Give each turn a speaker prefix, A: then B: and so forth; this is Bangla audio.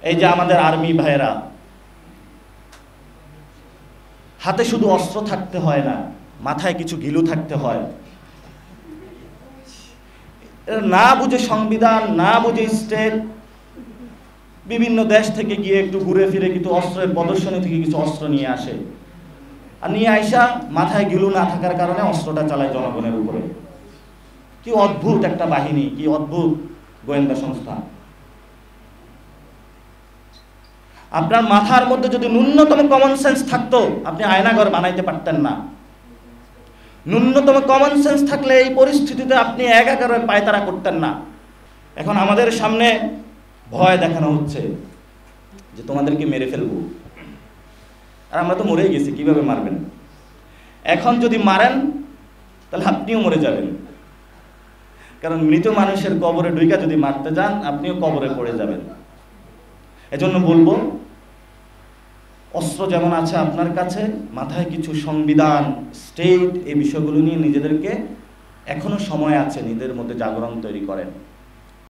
A: এই যে আমাদের আর্মি ভাইয়েরা, হাতে শুধু অস্ত্র থাকতে হয় না, মাথায় কিছু গিলু থাকতে হয়। না বুঝে সংবিধান, না বুঝে স্টেট, বিভিন্ন দেশ থেকে গিয়ে একটু ঘুরে ফিরে কিন্তু অস্ত্রের প্রদর্শনী থেকে কিছু অস্ত্র নিয়ে আসে, আর নিয়ে আইসা মাথায় গিলু না থাকার কারণে অস্ত্রটা চালায় জনগণের উপরে। কি অদ্ভুত একটা বাহিনী, কি অদ্ভুত গোয়েন্দা সংস্থা। আপনার মাথার মধ্যে যদি ন্যূনতম কমন সেন্স থাকতো, আপনি আয়নাঘর বানাইতে পারতেন না। ন্যূনতম কমন সেন্স থাকলে এই পরিস্থিতিতে আপনি একাকারের পায়তারা করতেন না। এখন আমাদের সামনে ভয় দেখানো হচ্ছে যে তোমাদেরকে মেরে ফেলবো, আর আমরা তো মরেই গেছি, কিভাবে মারবেন? এখন যদি মারেন তাহলে আপনিও মরে যাবেন, কারণ মৃত মানুষের কবরে ঢুইকা যদি মারতে যান আপনিও কবরে পড়ে যাবেন। এজন্য বলবো, অস্ত্র যেমন আছে আপনার কাছে, মাথায় কিছু সংবিধান, স্টেট, এই বিষয়গুলো নিয়ে নিজেদেরকে, এখনো সময় আছে, নিজেদের মধ্যে জাগরণ তৈরি করেন।